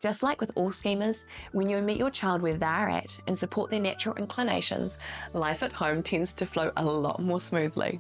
Just like with all schemas, when you meet your child where they're at and support their natural inclinations, life at home tends to flow a lot more smoothly.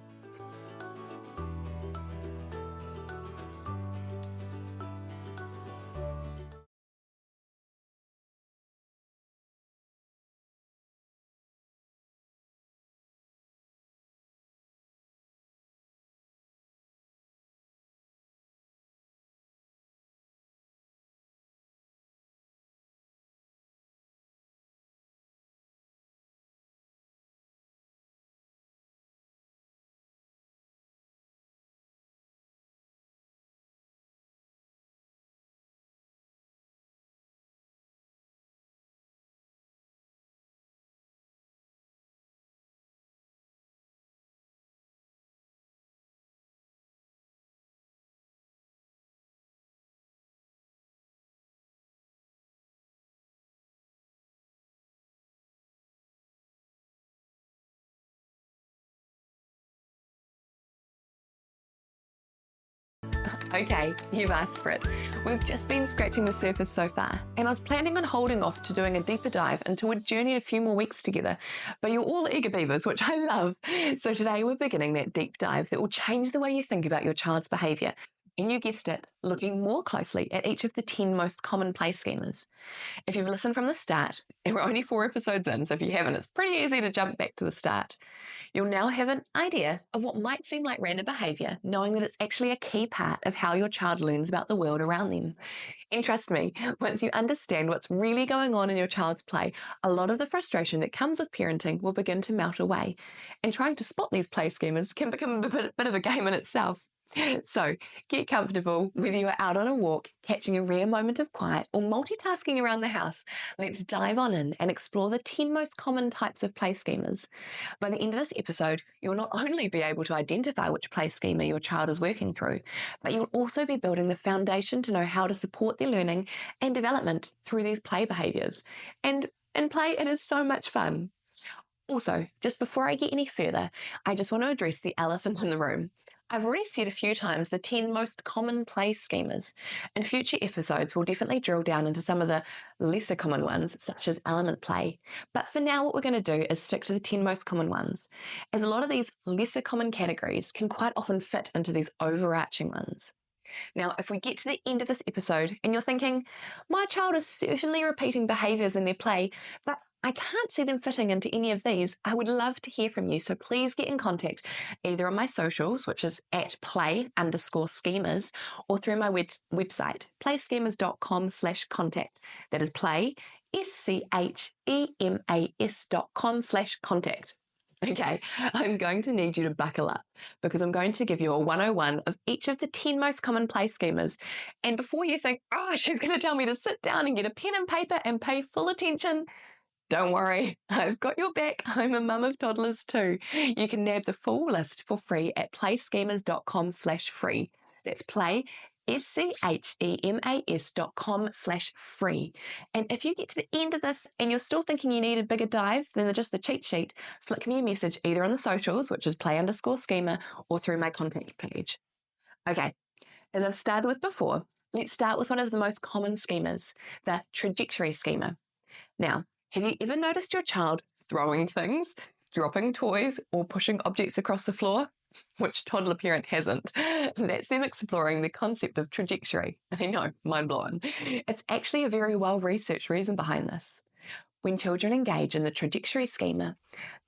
Okay, you've asked for it. We've just been scratching the surface so far, and I was planning on holding off to doing a deeper dive until we'd journeyed a few more weeks together, but you're all eager beavers, which I love. So today we're beginning that deep dive that will change the way you think about your child's behaviour. And you guessed it, looking more closely at each of the 10 most common play schemas. If you've listened from the start, and we're only 4 episodes in, so if you haven't, it's pretty easy to jump back to the start. You'll now have an idea of what might seem like random behaviour, knowing that it's actually a key part of how your child learns about the world around them. And trust me, once you understand what's really going on in your child's play, a lot of the frustration that comes with parenting will begin to melt away. And trying to spot these play schemas can become a bit of a game in itself. So get comfortable, whether you're out on a walk, catching a rare moment of quiet, or multitasking around the house. Let's dive on in and explore the 10 most common types of play schemas. By the end of this episode, you'll not only be able to identify which play schema your child is working through, but you'll also be building the foundation to know how to support their learning and development through these play behaviours. And in play, it is so much fun. Also, just before I get any further, I just want to address the elephant in the room. I've already said a few times the 10 most common play schemas. In future episodes, we'll definitely drill down into some of the lesser common ones, such as element play. But for now, what we're going to do is stick to the 10 most common ones, as a lot of these lesser common categories can quite often fit into these overarching ones. Now, if we get to the end of this episode and you're thinking, my child is certainly repeating behaviours in their play, but I can't see them fitting into any of these, I would love to hear from you. So please get in contact either on my socials, which is at play_schemas, or through my website, playschemas.com/contact. That is play, schemas.com/contact. Okay, I'm going to need you to buckle up because I'm going to give you a 101 of each of the 10 most common play schemas. And before you think, oh, she's going to tell me to sit down and get a pen and paper and pay full attention, don't worry, I've got your back. I'm a mum of toddlers too. You can nab the full list for free at playschemas.com/free. That's play, schemas.com/free. And if you get to the end of this and you're still thinking you need a bigger dive than just the cheat sheet, flick me a message either on the socials, which is play_schema, or through my contact page. Okay, as I've started with before, let's start with one of the most common schemas, the trajectory schema. Now, have you ever noticed your child throwing things, dropping toys, or pushing objects across the floor? Which toddler parent hasn't? That's them exploring the concept of trajectory. I know, mind blown. It's actually a very well-researched reason behind this. When children engage in the trajectory schema,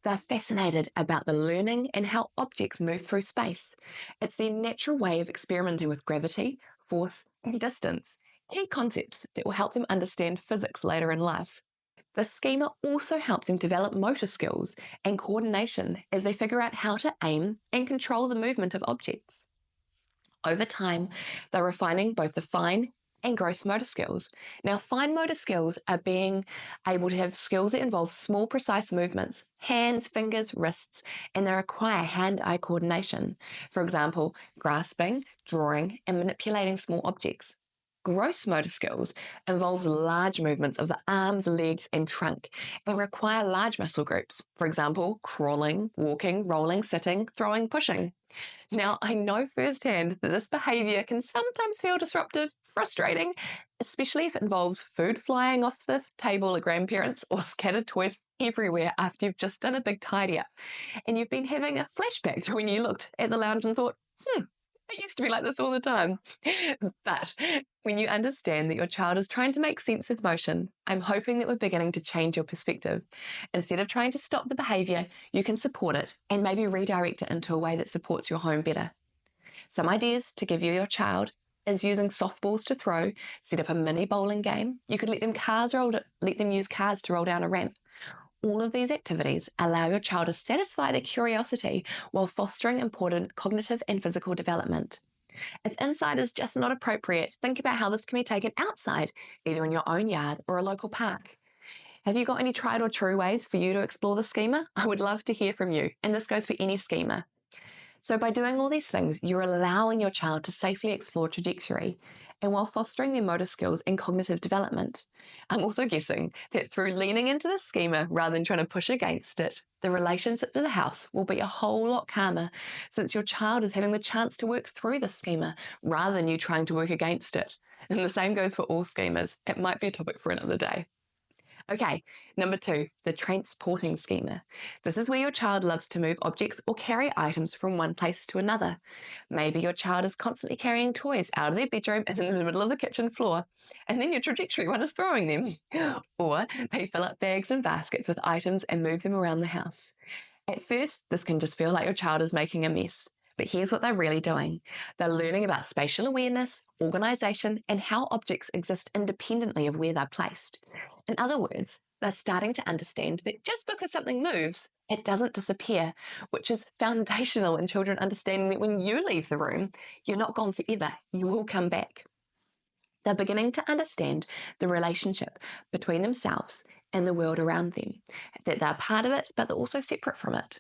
they're fascinated about the learning and how objects move through space. It's their natural way of experimenting with gravity, force, and distance, key concepts that will help them understand physics later in life. The schema also helps them develop motor skills and coordination as they figure out how to aim and control the movement of objects. Over time, they're refining both the fine and gross motor skills. Now, fine motor skills are being able to have skills that involve small, precise movements, hands, fingers, wrists, and they require hand-eye coordination. For example, grasping, drawing, and manipulating small objects. Gross motor skills involve large movements of the arms, legs, and trunk and require large muscle groups. For example, crawling, walking, rolling, sitting, throwing, pushing. Now, I know firsthand that this behavior can sometimes feel disruptive, frustrating, especially if it involves food flying off the table at grandparents or scattered toys everywhere after you've just done a big tidy up. And you've been having a flashback to when you looked at the lounge and thought, it used to be like this all the time. But when you understand that your child is trying to make sense of motion, I'm hoping that we're beginning to change your perspective. Instead of trying to stop the behavior, you can support it and maybe redirect it into a way that supports your home better. Some ideas to give you your child is using softballs to throw, set up a mini bowling game. You could let them use cars to roll down a ramp. All of these activities allow your child to satisfy their curiosity while fostering important cognitive and physical development. If inside is just not appropriate, think about how this can be taken outside, either in your own yard or a local park. Have you got any tried or true ways for you to explore the schema? I would love to hear from you, and this goes for any schema. So by doing all these things, you're allowing your child to safely explore trajectory and while fostering their motor skills and cognitive development. I'm also guessing that through leaning into the schema rather than trying to push against it, the relationship with the house will be a whole lot calmer since your child is having the chance to work through the schema rather than you trying to work against it. And the same goes for all schemas. It might be a topic for another day. Okay, number 2, the transporting schema. This is where your child loves to move objects or carry items from one place to another. Maybe your child is constantly carrying toys out of their bedroom and in the middle of the kitchen floor, and then your trajectory one is throwing them. Or they fill up bags and baskets with items and move them around the house. At first, this can just feel like your child is making a mess. But here's what they're really doing. They're learning about spatial awareness, organisation, and how objects exist independently of where they're placed. In other words, they're starting to understand that just because something moves, it doesn't disappear, which is foundational in children understanding that when you leave the room, you're not gone forever. You will come back. They're beginning to understand the relationship between themselves and the world around them, that they're part of it, but they're also separate from it.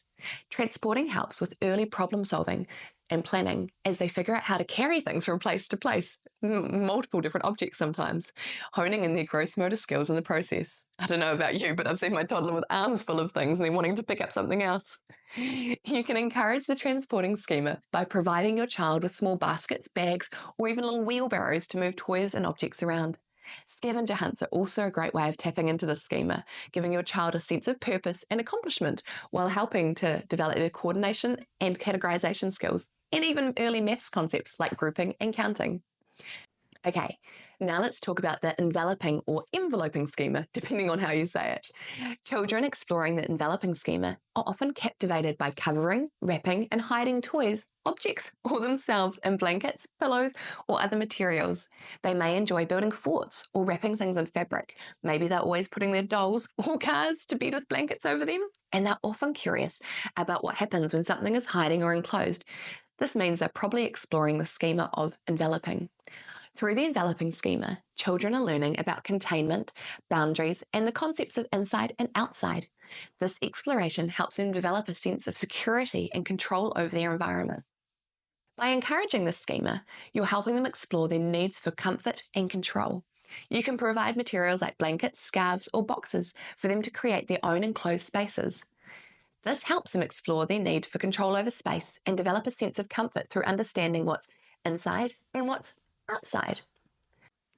Transporting helps with early problem solving and planning as they figure out how to carry things from place to place, multiple different objects sometimes, honing in their gross motor skills in the process. I don't know about you, but I've seen my toddler with arms full of things and then wanting to pick up something else. You can encourage the transporting schema by providing your child with small baskets, bags, or even little wheelbarrows to move toys and objects around. Scavenger hunts are also a great way of tapping into the schema, giving your child a sense of purpose and accomplishment while helping to develop their coordination and categorization skills, and even early maths concepts like grouping and counting. Okay, now let's talk about the enveloping or enveloping schema, depending on how you say it. Children exploring the enveloping schema are often captivated by covering, wrapping, and hiding toys, objects, or themselves in blankets, pillows, or other materials. They may enjoy building forts or wrapping things in fabric. Maybe they're always putting their dolls or cars to bed with blankets over them, and they're often curious about what happens when something is hiding or enclosed. This means they're probably exploring the schema of enveloping. Through the enveloping schema, children are learning about containment, boundaries, and the concepts of inside and outside. This exploration helps them develop a sense of security and control over their environment. By encouraging this schema, you're helping them explore their needs for comfort and control. You can provide materials like blankets, scarves, or boxes for them to create their own enclosed spaces. This helps them explore their need for control over space and develop a sense of comfort through understanding what's inside and what's outside.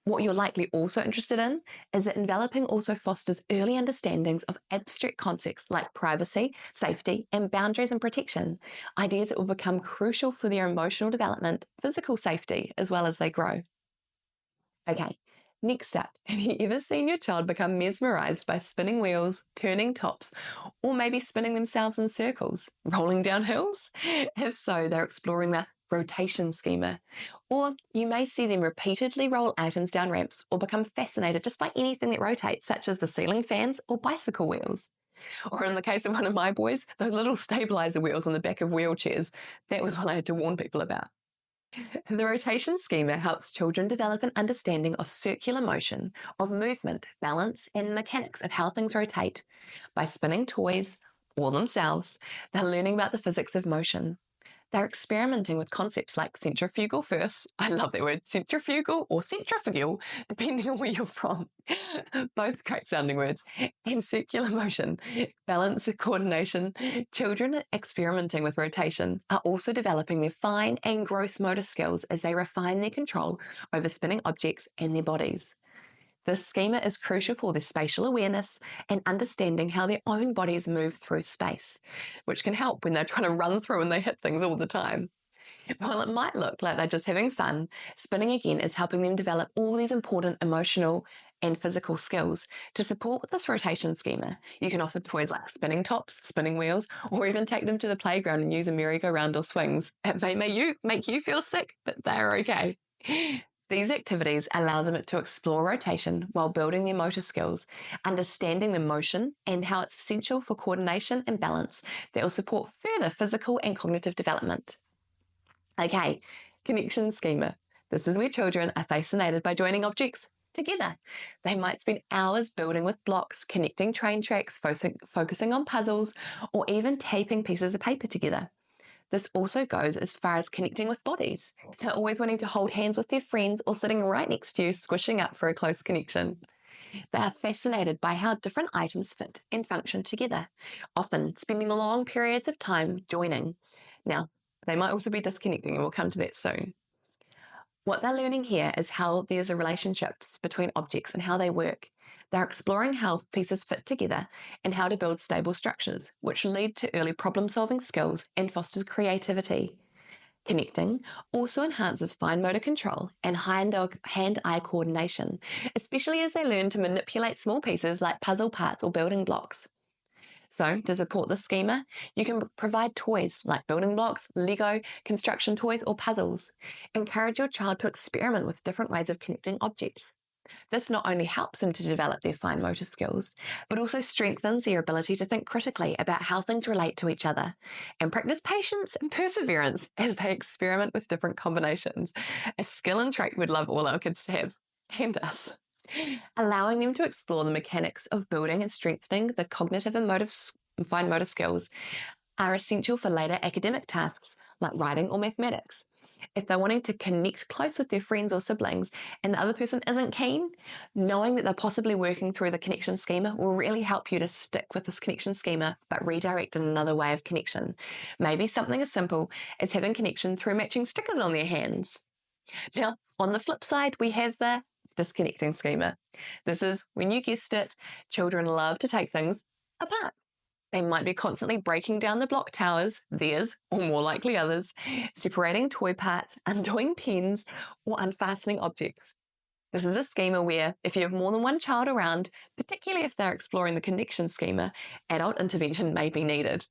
What you're likely also interested in is that enveloping also fosters early understandings of abstract concepts like privacy, safety, and boundaries and protection, ideas that will become crucial for their emotional development, physical safety, as well as they grow. Okay, next up, have you ever seen your child become mesmerized by spinning wheels, turning tops, or maybe spinning themselves in circles, rolling down hills? If so, they're exploring the rotation schema. Or you may see them repeatedly roll items down ramps or become fascinated just by anything that rotates, such as the ceiling fans or bicycle wheels. Or in the case of one of my boys, those little stabilizer wheels on the back of wheelchairs. That was what I had to warn people about. The rotation schema helps children develop an understanding of circular motion, of movement, balance, and mechanics of how things rotate. By spinning toys or themselves, they're learning about the physics of motion. They're experimenting with concepts like centrifugal force, I love that word, centrifugal or centrifugal, depending on where you're from, both great sounding words, and circular motion, balance, coordination. Children experimenting with rotation are also developing their fine and gross motor skills as they refine their control over spinning objects and their bodies. This schema is crucial for their spatial awareness and understanding how their own bodies move through space, which can help when they're trying to run through and they hit things all the time. While it might look like they're just having fun, spinning again is helping them develop all these important emotional and physical skills. To support with this rotation schema, you can offer toys like spinning tops, spinning wheels, or even take them to the playground and use a merry-go-round or swings. It may make you feel sick, but they're okay. These activities allow them to explore rotation while building their motor skills, understanding the motion and how it's essential for coordination and balance that will support further physical and cognitive development. Okay, connection schema. This is where children are fascinated by joining objects together. They might spend hours building with blocks, connecting train tracks, focusing on puzzles, or even taping pieces of paper together. This also goes as far as connecting with bodies. They're always wanting to hold hands with their friends or sitting right next to you, squishing up for a close connection. They are fascinated by how different items fit and function together, often spending long periods of time joining. Now, they might also be disconnecting, and we'll come to that soon. What they're learning here is how there's a relationships between objects and how they work. They're exploring how pieces fit together and how to build stable structures, which lead to early problem-solving skills and fosters creativity. Connecting also enhances fine motor control and hand-eye coordination, especially as they learn to manipulate small pieces like puzzle parts or building blocks. So, to support this schema, you can provide toys like building blocks, Lego, construction toys, or puzzles. Encourage your child to experiment with different ways of connecting objects. This not only helps them to develop their fine motor skills, but also strengthens their ability to think critically about how things relate to each other and practice patience and perseverance as they experiment with different combinations, a skill and trait we'd love all our kids to have, and us. Allowing them to explore the mechanics of building and strengthening the cognitive and fine motor skills are essential for later academic tasks like writing or mathematics. If they're wanting to connect close with their friends or siblings and the other person isn't keen, knowing that they're possibly working through the connection schema will really help you to stick with this connection schema but redirect in another way of connection. Maybe something as simple as having connection through matching stickers on their hands. Now, on the flip side, we have the disconnecting schema. This is, when you guessed it, children love to take things apart. They might be constantly breaking down the block towers, theirs, or more likely others, separating toy parts, undoing pens, or unfastening objects. This is a schema where, if you have more than one child around, particularly if they're exploring the connection schema, adult intervention may be needed.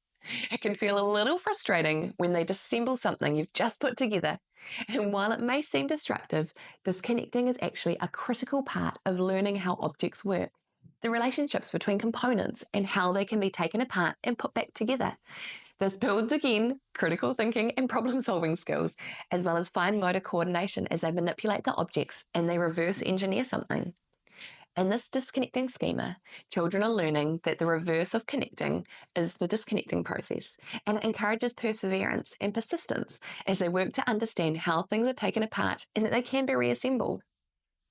It can feel a little frustrating when they disassemble something you've just put together. And while it may seem destructive, disconnecting is actually a critical part of learning how objects work, the relationships between components and how they can be taken apart and put back together. This builds, again, critical thinking and problem-solving skills, as well as fine motor coordination as they manipulate the objects and they reverse engineer something. In this disconnecting schema, children are learning that the reverse of connecting is the disconnecting process, and it encourages perseverance and persistence as they work to understand how things are taken apart and that they can be reassembled.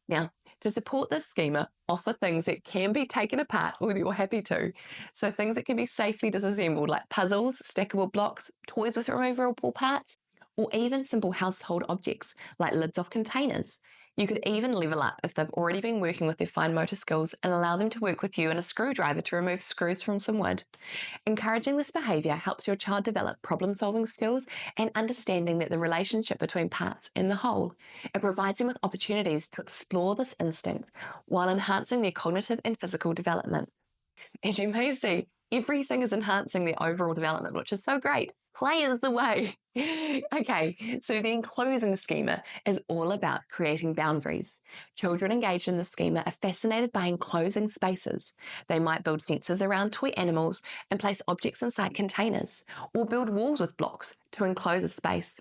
Now, to support this schema, offer things that can be taken apart or you're happy to. So things that can be safely disassembled like puzzles, stackable blocks, toys with removable parts, or even simple household objects like lids of containers. You could even level up if they've already been working with their fine motor skills and allow them to work with you and a screwdriver to remove screws from some wood. Encouraging this behaviour helps your child develop problem-solving skills and understanding that the relationship between parts and the whole. It provides them with opportunities to explore this instinct while enhancing their cognitive and physical development. As you may see, everything is enhancing their overall development, which is so great. Play is the way. Okay, so the enclosing schema is all about creating boundaries. Children engaged in the schema are fascinated by enclosing spaces. They might build fences around toy animals and place objects inside containers, or build walls with blocks to enclose a space.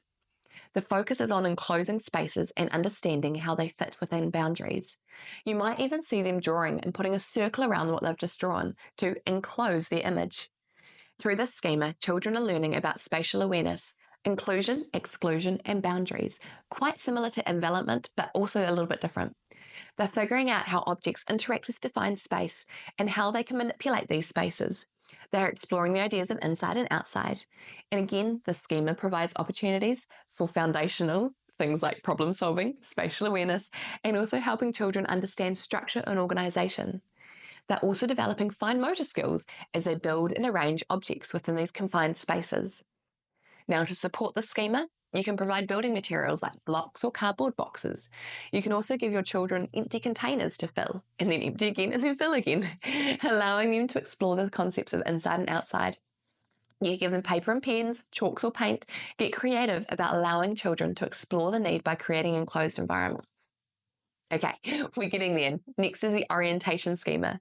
The focus is on enclosing spaces and understanding how they fit within boundaries. You might even see them drawing and putting a circle around what they've just drawn to enclose their image. Through this schema, children are learning about spatial awareness, inclusion, exclusion, and boundaries, quite similar to envelopment, but also a little bit different. They're figuring out how objects interact with defined space and how they can manipulate these spaces. They're exploring the ideas of inside and outside. And again, the schema provides opportunities for foundational things like problem solving, spatial awareness, and also helping children understand structure and organisation. They're also developing fine motor skills as they build and arrange objects within these confined spaces. Now, to support the schema, you can provide building materials like blocks or cardboard boxes. You can also give your children empty containers to fill, and then empty again, and then fill again, allowing them to explore the concepts of inside and outside. You give them paper and pens, chalks or paint. Get creative about allowing children to explore the need by creating enclosed environments. Okay, we're getting there. Next is the orientation schema.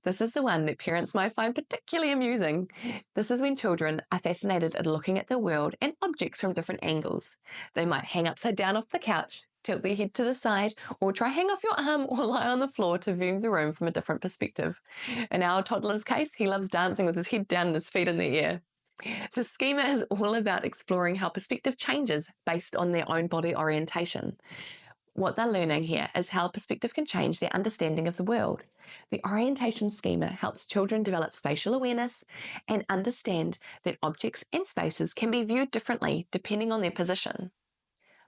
This is the one that parents might find particularly amusing. This is when children are fascinated at looking at the world and objects from different angles. They might hang upside down off the couch, tilt their head to the side, or try hang off your arm or lie on the floor to view the room from a different perspective. In our toddler's case, he loves dancing with his head down and his feet in the air. The schema is all about exploring how perspective changes based on their own body orientation. What they're learning here is how perspective can change their understanding of the world. The orientation schema helps children develop spatial awareness and understand that objects and spaces can be viewed differently depending on their position.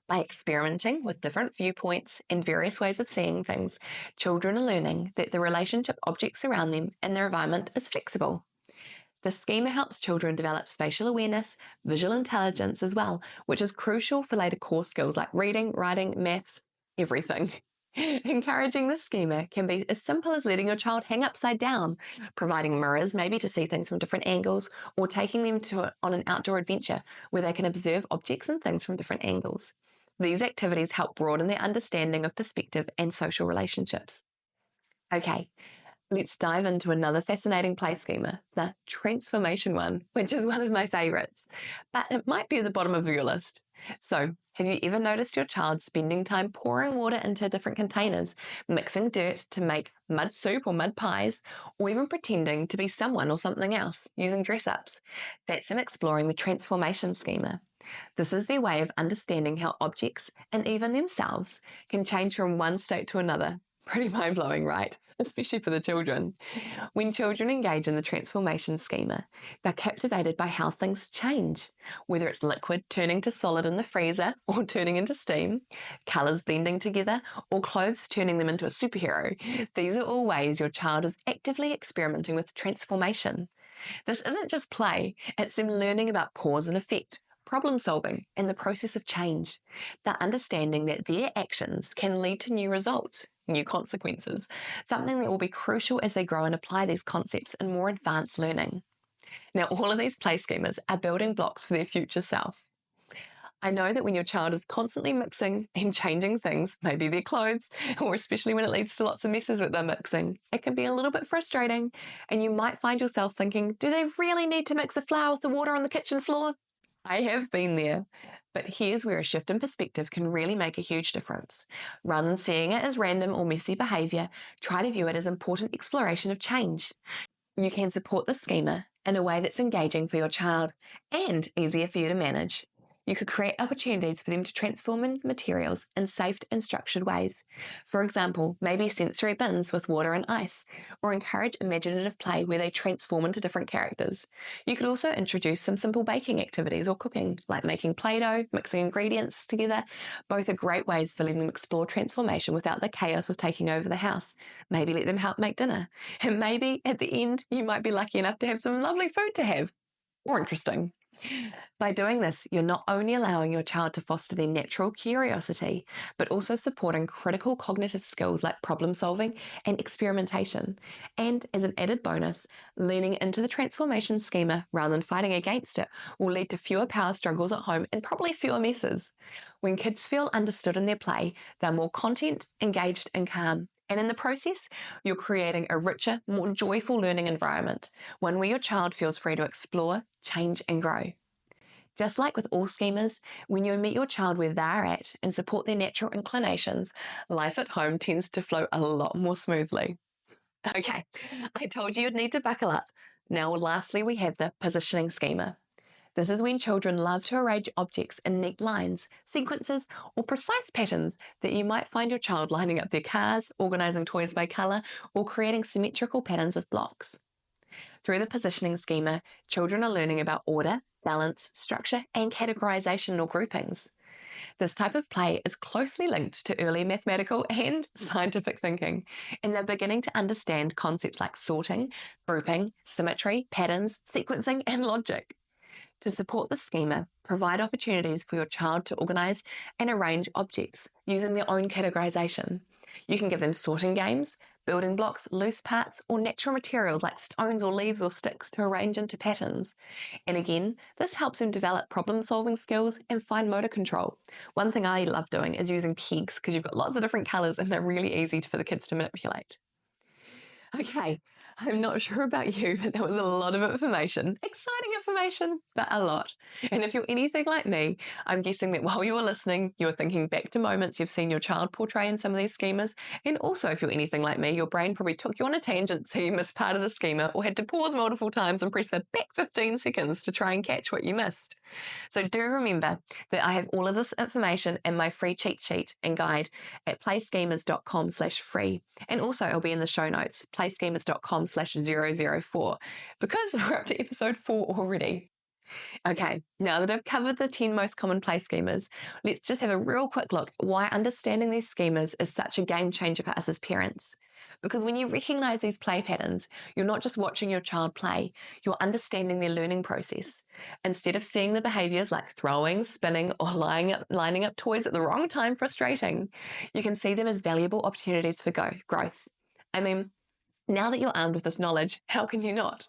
By experimenting with different viewpoints and various ways of seeing things, children are learning that the relationship objects around them and their environment is flexible. The schema helps children develop spatial awareness, visual intelligence as well, which is crucial for later core skills like reading, writing, maths, everything. Encouraging this schema can be as simple as letting your child hang upside down, providing mirrors maybe to see things from different angles, or taking them on an outdoor adventure where they can observe objects and things from different angles. These activities help broaden their understanding of perspective and social relationships. Okay, let's dive into another fascinating play schema, the transformation one, which is one of my favourites, but it might be at the bottom of your list. So, have you ever noticed your child spending time pouring water into different containers, mixing dirt to make mud soup or mud pies, or even pretending to be someone or something else using dress-ups? That's them exploring the transformation schema. This is their way of understanding how objects, and even themselves, can change from one state to another. Pretty mind-blowing, right? Especially for the children. When children engage in the transformation schema, they're captivated by how things change, whether it's liquid turning to solid in the freezer or turning into steam, colours blending together, or clothes turning them into a superhero. These are all ways your child is actively experimenting with transformation. This isn't just play, it's them learning about cause and effect, problem solving, and the process of change. They're understanding that their actions can lead to new results, new consequences, something that will be crucial as they grow and apply these concepts in more advanced learning. Now, all of these play schemas are building blocks for their future self. I know that when your child is constantly mixing and changing things, maybe their clothes, or especially when it leads to lots of messes with their mixing, it can be a little bit frustrating, and you might find yourself thinking, do they really need to mix the flour with the water on the kitchen floor? I have been there, but here's where a shift in perspective can really make a huge difference. Rather than seeing it as random or messy behaviour, try to view it as important exploration of change. You can support the schema in a way that's engaging for your child and easier for you to manage. You could create opportunities for them to transform into materials in safe and structured ways. For example, maybe sensory bins with water and ice, or encourage imaginative play where they transform into different characters. You could also introduce some simple baking activities or cooking, like making Play-Doh, mixing ingredients together. Both are great ways for letting them explore transformation without the chaos of taking over the house. Maybe let them help make dinner. And maybe at the end, you might be lucky enough to have some lovely food to have. Or interesting. By doing this, you're not only allowing your child to foster their natural curiosity, but also supporting critical cognitive skills like problem solving and experimentation. And as an added bonus, leaning into the transformation schema rather than fighting against it will lead to fewer power struggles at home and probably fewer messes. When kids feel understood in their play, they're more content, engaged, and calm. And in the process, you're creating a richer, more joyful learning environment, one where your child feels free to explore, change, and grow. Just like with all schemas, when you meet your child where they're at and support their natural inclinations, life at home tends to flow a lot more smoothly. Okay, I told you you'd need to buckle up. Now, lastly, we have the positioning schema. This is when children love to arrange objects in neat lines, sequences, or precise patterns that you might find your child lining up their cars, organising toys by colour, or creating symmetrical patterns with blocks. Through the positioning schema, children are learning about order, balance, structure, and categorisation or groupings. This type of play is closely linked to early mathematical and scientific thinking, and they're beginning to understand concepts like sorting, grouping, symmetry, patterns, sequencing, and logic. To support the schema, provide opportunities for your child to organise and arrange objects using their own categorisation. You can give them sorting games, building blocks, loose parts, or natural materials like stones or leaves or sticks to arrange into patterns. And again, this helps them develop problem-solving skills and fine motor control. One thing I love doing is using pegs because you've got lots of different colours and they're really easy for the kids to manipulate. Okay, I'm not sure about you, but that was a lot of information. Exciting information, but a lot. And if you're anything like me, I'm guessing that while you were listening, you were thinking back to moments you've seen your child portray in some of these schemas. And also, if you're anything like me, your brain probably took you on a tangent so you missed part of the schema or had to pause multiple times and press the back 15 seconds to try and catch what you missed. So do remember that I have all of this information in my free cheat sheet and guide at playschemas.com/free. And also it'll be in the show notes, playschemas.com/004, because we're up to episode 4 already. Okay, now that I've covered the 10 most common play schemas, let's just have a real quick look at why understanding these schemas is such a game changer for us as parents. Because when you recognize these play patterns, you're not just watching your child play, you're understanding their learning process. Instead of seeing the behaviors like throwing, spinning, or lining up toys at the wrong time frustrating, you can see them as valuable opportunities for growth. I mean, now that you're armed with this knowledge, how can you not?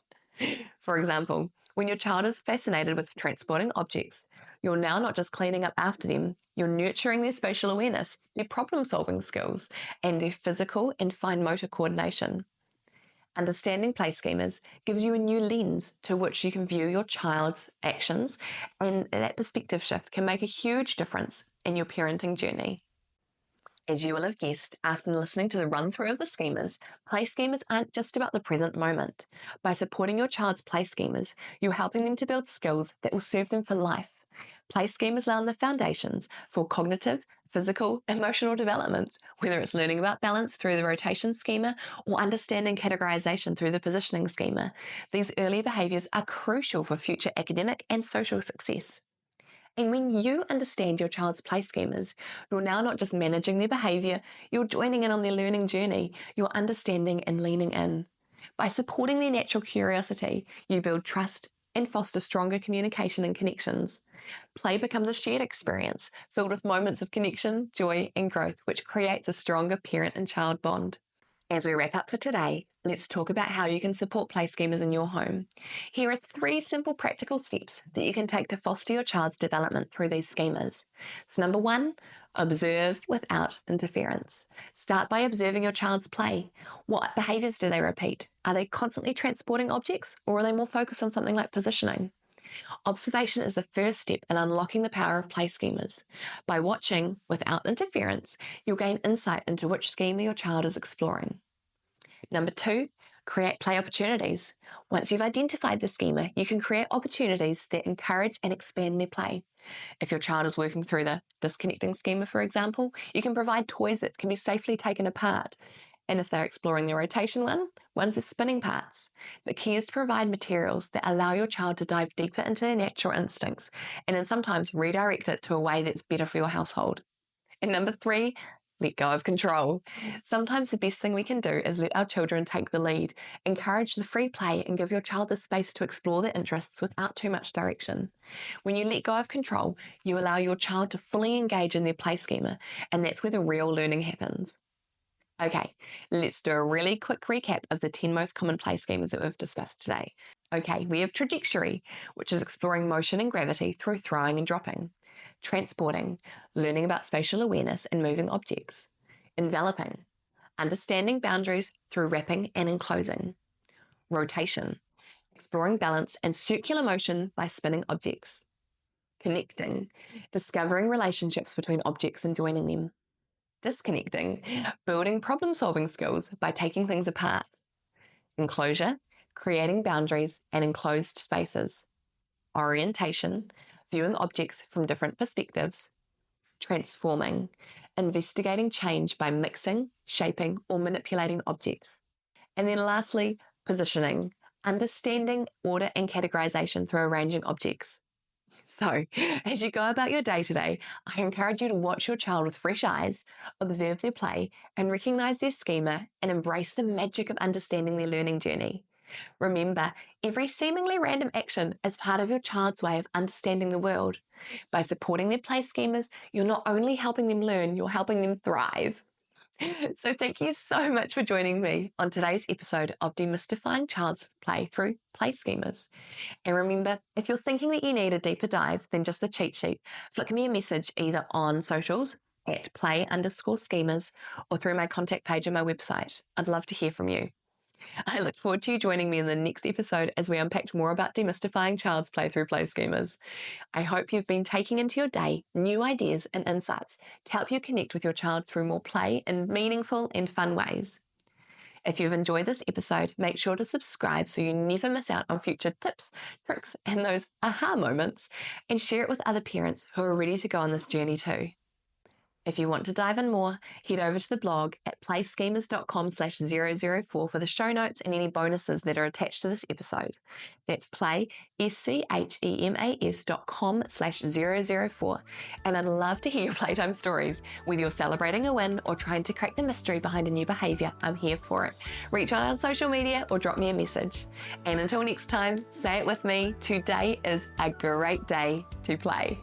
For example, when your child is fascinated with transporting objects, you're now not just cleaning up after them, you're nurturing their spatial awareness, their problem-solving skills, and their physical and fine motor coordination. Understanding play schemas gives you a new lens to which you can view your child's actions, and that perspective shift can make a huge difference in your parenting journey. As you will have guessed, after listening to the run-through of the schemas, play schemas aren't just about the present moment. By supporting your child's play schemas, you're helping them to build skills that will serve them for life. Play schemas lay the foundations for cognitive, physical, emotional development, whether it's learning about balance through the rotation schema or understanding categorization through the positioning schema. These early behaviors are crucial for future academic and social success. And when you understand your child's play schemas, you're now not just managing their behaviour, you're joining in on their learning journey, you're understanding and leaning in. By supporting their natural curiosity, you build trust and foster stronger communication and connections. Play becomes a shared experience filled with moments of connection, joy, and growth, which creates a stronger parent and child bond. As we wrap up for today, let's talk about how you can support play schemas in your home. Here are 3 simple practical steps that you can take to foster your child's development through these schemas. So number 1, observe without interference. Start by observing your child's play. What behaviours do they repeat? Are they constantly transporting objects, or are they more focused on something like positioning? Observation is the first step in unlocking the power of play schemas. By watching without interference, you'll gain insight into which schema your child is exploring. Number 2, create play opportunities. Once you've identified the schema, you can create opportunities that encourage and expand their play. If your child is working through the disconnecting schema, for example, you can provide toys that can be safely taken apart. And if they're exploring the rotation one's the spinning parts. The key is to provide materials that allow your child to dive deeper into their natural instincts and then sometimes redirect it to a way that's better for your household. And number 3, let go of control. Sometimes the best thing we can do is let our children take the lead, encourage the free play and give your child the space to explore their interests without too much direction. When you let go of control, you allow your child to fully engage in their play schema, and that's where the real learning happens. Okay, let's do a really quick recap of the 10 most common play schemas that we've discussed today. Okay, we have trajectory, which is exploring motion and gravity through throwing and dropping. Transporting, learning about spatial awareness and moving objects. Enveloping, understanding boundaries through wrapping and enclosing. Rotation, exploring balance and circular motion by spinning objects. Connecting, discovering relationships between objects and joining them. Disconnecting, building problem-solving skills by taking things apart. Enclosure, creating boundaries and enclosed spaces. orientation, viewing objects from different perspectives, transforming, investigating change by mixing, shaping, or manipulating objects. And then lastly, positioning, understanding order and categorization through arranging objects. So, as you go about your day today, I encourage you to watch your child with fresh eyes, observe their play, and recognize their schema and embrace the magic of understanding their learning journey. Remember, every seemingly random action is part of your child's way of understanding the world. By supporting their play schemas, you're not only helping them learn, you're helping them thrive. So thank you so much for joining me on today's episode of Demystifying Child's Play through Play Schemas. And remember, if you're thinking that you need a deeper dive than just the cheat sheet, flick me a message either on socials at play_schemas or through my contact page on my website. I'd love to hear from you. I look forward to you joining me in the next episode as we unpack more about demystifying child's play through play schemas. I hope you've been taking into your day new ideas and insights to help you connect with your child through more play in meaningful and fun ways. If you've enjoyed this episode, make sure to subscribe so you never miss out on future tips, tricks, and those aha moments, and share it with other parents who are ready to go on this journey too. If you want to dive in more, head over to the blog at playschemas.com/004 for the show notes and any bonuses that are attached to this episode. That's schemas.com/004. And I'd love to hear your playtime stories. Whether you're celebrating a win or trying to crack the mystery behind a new behaviour, I'm here for it. Reach out on social media or drop me a message. And until next time, say it with me, today is a great day to play.